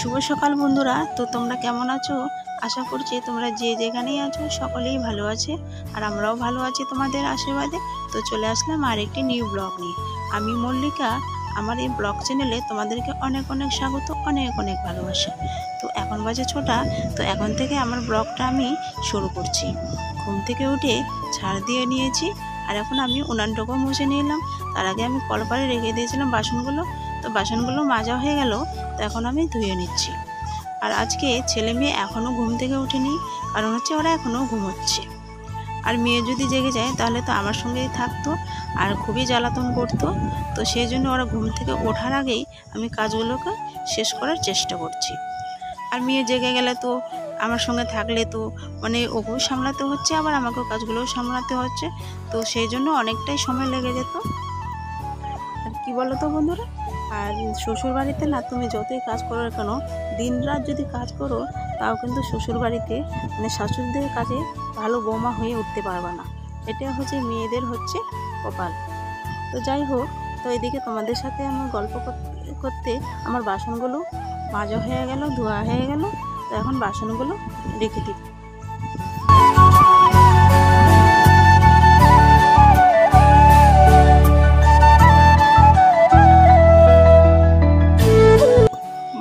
শুভ সকাল বন্ধুরা। তো তোমরা কেমন আছো? আশা করছি তোমরা যে যেখানেই আছো সকলেই ভালো আছে, আর আমরাও ভালো আছি তোমাদের আশীর্বাদে। তো চলে আসলাম আর একটি নিউ ব্লগ নিয়ে। আমি মল্লিকা। আমার এই ব্লগ চ্যানেলে তোমাদেরকে অনেক অনেক স্বাগত, অনেক অনেক ভালোবাসা। তো এখন বাজে 6টা। তো এখন থেকে আমার ব্লগটা আমি শুরু করছি। ঘুম থেকে উঠে ঝাড় দিয়ে নিয়েছি, আর এখন আমি উনানটাকেও মুছে নিলাম। তার আগে আমি কলপারে রেখে দিয়েছিলাম বাসনগুলো। তো বাসনগুলো মাজা হয়ে গেল, তো এখন আমি ধুয়ে নিচ্ছি। আর আজকে ছেলে মেয়ে এখনও ঘুম থেকে ওঠেনি, কারণ হচ্ছে ওরা এখনও ঘুমোচ্ছে। আর মেয়ে যদি জেগে যায় তাহলে তো আমার সঙ্গেই থাকতো আর খুবই জ্বালাতন করতো। তো সেই জন্য ওরা ঘুম থেকে ওঠার আগেই আমি কাজগুলোকে শেষ করার চেষ্টা করছি। আর মেয়ে জেগে গেলে তো আমার সঙ্গে থাকলে তো মানে ওকেও সামলাতে হচ্ছে, আবার আমাকেও কাজগুলোও সামলাতে হচ্ছে। তো সেই জন্য অনেকটাই সময় লেগে যেত। আর কি বলো তো বন্ধুরা, আর শ্বশুর বাড়িতে না তুমি যতই কাজ করো না কেন, দিন রাত যদি কাজ করো তাও কিন্তু শ্বশুর বাড়িতে মানে শাশুড়িদের কাছে ভালো বৌমা হয়ে উঠতে পারবে না। এটা হচ্ছে মেয়েদের হচ্ছে কপাল। তো যাই হোক, তো এদিকে তোমাদের সাথে আমার গল্প করতে করতে আমার বাসনগুলো মাজা হয়ে গেল, ধোয়া হয়ে গেল। তো এখন বাসনগুলো রেখে দিই।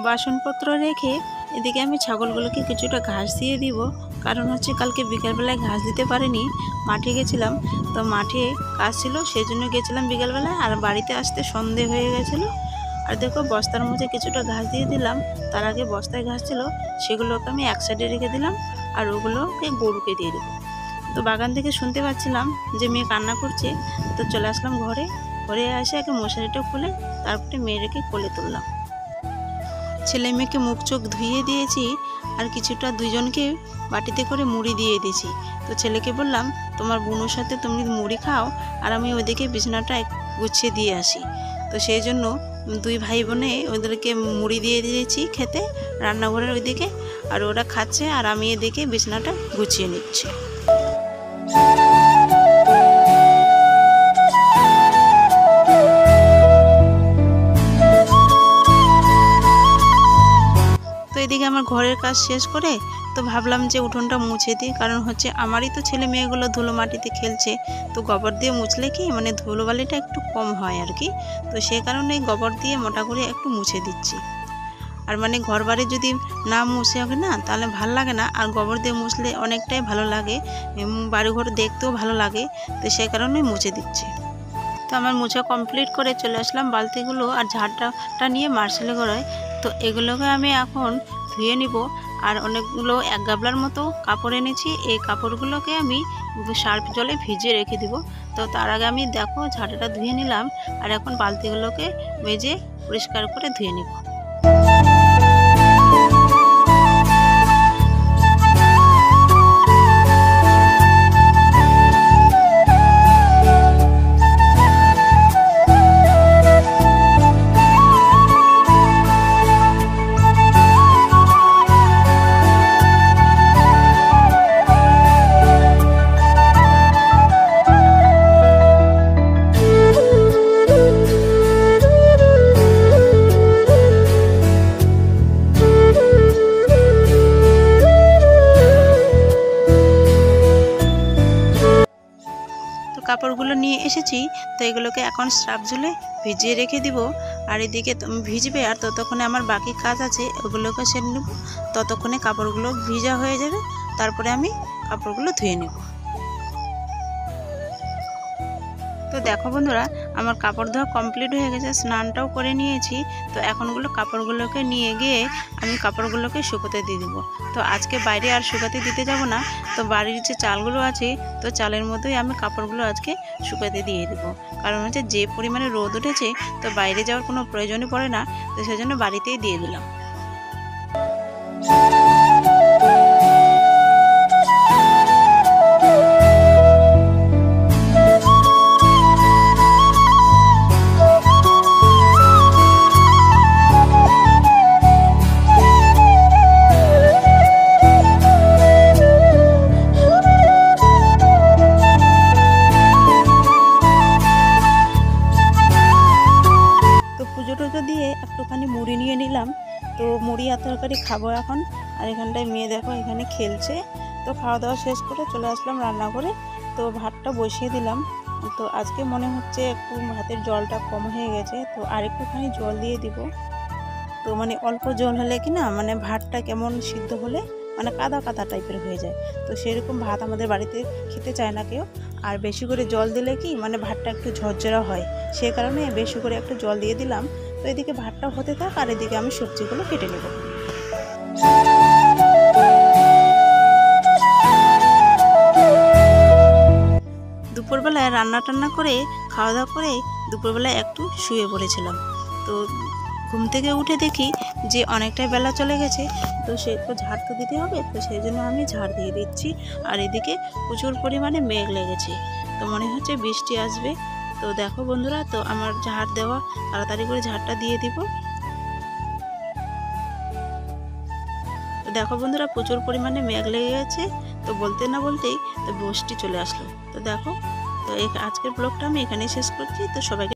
বাসনপত্র রেখে এদিকে আমি ছাগলগুলোকে কিছুটা ঘাস দিয়ে দিব, কারণ হচ্ছে কালকে বিকালবেলায় ঘাস দিতে পারিনি, মাঠে গেছিলাম। তো মাঠে কাজ ছিল, সেই জন্য গেছিলাম বিকালবেলায়, আর বাড়িতে আসতে সন্ধে হয়ে গেছিলো। আর দেখো বস্তার মধ্যে কিছুটা ঘাস দিয়ে দিলাম। তার আগে বস্তায় ঘাস ছিল, সেগুলোকে আমি এক সাইডে রেখে দিলাম, আর ওগুলোকে গরুকে দিয়ে দেবো। তো বাগান থেকে শুনতে পাচ্ছিলাম যে মেয়ে কান্না করছে। তো চলে আসলাম ঘরে। ঘরে এসে আগে মশারিটা খুলে তারপরে মেয়েটাকে কোলে তুললাম। ছেলে মেয়েকে মুখ চোখ ধুইয়ে দিয়েছি, আর কিছুটা দুইজনকে বাটিতে করে মুড়ি দিয়ে দিয়েছি। তো ছেলেকে বললাম তোমার বোনের সাথে তুমি মুড়ি খাও, আর আমি ওইদিকে বিছানাটা গুছিয়ে দিয়ে আসি। তো সেই জন্য দুই ভাই বোনে ওদেরকে মুড়ি দিয়ে দিয়েছি খেতে রান্নাঘরের ওইদিকে, আর ওরা খাচ্ছে, আর আমি এদিকে বিছানাটা গুছিয়ে নিচ্ছি। তো এদিকে আমার ঘরের কাজ শেষ করে তো ভাবলাম যে উঠোনটা মুছে দিই, কারণ হচ্ছে আমারই তো ছেলে মেয়েগুলো ধুলো মাটিতে খেলছে। তো গোবর দিয়ে মুছলে কি মানে ধুলোবালিটা একটু কম হয় আর কি। তো সেই কারণে গোবর দিয়ে মোটা করে একটু মুছে দিচ্ছি। আর মানে ঘর বাড়ি যদি না মুছে হবে না তাহলে ভাল লাগে না, আর গোবর দিয়ে মুছলে অনেকটাই ভালো লাগে, বাড়িঘর দেখতেও ভালো লাগে। তো সেই কারণে মুছে দিচ্ছি। তো আমার মোছা কমপ্লিট করে চলে আসলাম বালতিগুলো আর ঝাড়টা নিয়ে মার্শালে গড়ায়। তো এগুলোকে আমি এখন ধুয়ে নিব। আর অনেকগুলো এক গাবলার মতো কাপড় এনেছি, এই কাপড়গুলোকে আমি সার্ফ জলে ভিজিয়ে রেখে দিব। তো তার আগে আমি দেখো ঝাড়টা ধুয়ে নিলাম, আর এখন বালতিগুলোকে মেজে পরিষ্কার করে ধুয়ে নিব। কাপড়গুলো নিয়ে এসেছি, তো এগুলোকে এখন সার্ফ জলে ভিজিয়ে রেখে দিব। আর এদিকে ভিজবে, আর ততক্ষণে আমার বাকি কাজ আছে ওগুলোকে সেরে নেব। ততক্ষণে কাপড়গুলো ভিজা হয়ে যাবে, তারপরে আমি কাপড়গুলো ধুয়ে নেব। তো দেখো বন্ধুরা, আমার কাপড় ধোয়া কমপ্লিট হয়ে গেছে, স্নানটাও করে নিয়েছি। তো এখনগুলো কাপড়গুলোকে নিয়ে গিয়ে আমি কাপড়গুলোকে শুকোতে দিয়ে দেবো। তো আজকে বাইরে আর শুকাতে দিতে যাব না। তো বাড়ির যে চালগুলো আছে, তো চালের মধ্যেই আমি কাপড়গুলো আজকে শুকাতে দিয়ে দেবো। কারণ হচ্ছে যে পরিমাণে রোদ উঠেছে, তো বাইরে যাওয়ার কোনো প্রয়োজনই পড়ে না। তো সেজন্য বাড়িতেই দিয়ে দিলাম। পুজো টুজো দিয়ে একটুখানি মুড়ি নিয়ে নিলাম। তো মুড়ি আর তরকারি খাবো এখন। আর এখানটায় মেয়ে দেখো এখানে খেলছে। তো খাওয়া দাওয়া শেষ করে চলে আসলাম রান্নাঘরে। তো ভাতটা বসিয়ে দিলাম। তো আজকে মনে হচ্ছে একটু ভাতের জলটা কম হয়ে গেছে, তো আর একটুখানি জল দিয়ে দিব। তো মানে অল্প জল হলে কি না মানে ভাতটা কেমন সিদ্ধ হলে মানে কাদা কাদা টাইপের হয়ে যায়। তো সেরকম ভাত আমাদের বাড়িতে খেতে চায় না কেউ। আর বেশি করে জল দিলে কি মানে ভাতটা একটু ঝরঝরা হয়, সেই কারণে বেশি করে একটু জল দিয়ে দিলাম। তো এদিকে ভাতটা হতে থাক আর এদিকে আমি সবজিগুলো কেটে নেব। দুপুরবেলায় রান্না টান্না করে খাওয়া দাওয়া করে দুপুরবেলায় একটু শুয়ে পড়েছিলাম। তো ঘুম থেকে উঠে দেখি যে অনেকটাই বেলা চলে গেছে। তো সে তো ঝাড় তো দিতে হবে, তো সেই জন্য আমি ঝাড় দিয়ে দিচ্ছি। আর এদিকে প্রচুর পরিমাণে মেঘ লেগেছে, তো মনে হচ্ছে বৃষ্টি আসবে। তো দেখো বন্ধুরা, তো আমার ঝাড় দেওয়া, তাড়াতাড়ি করে ঝাড়টা দিয়ে দিব। তো দেখো বন্ধুরা, প্রচুর পরিমাণে মেঘ লেগে গেছে। তো বলতে না বলতেই তো বৃষ্টি চলে আসলো। তো দেখো, তো আজকের ব্লগটা আমি এখানেই শেষ করছি। তো সবাইকে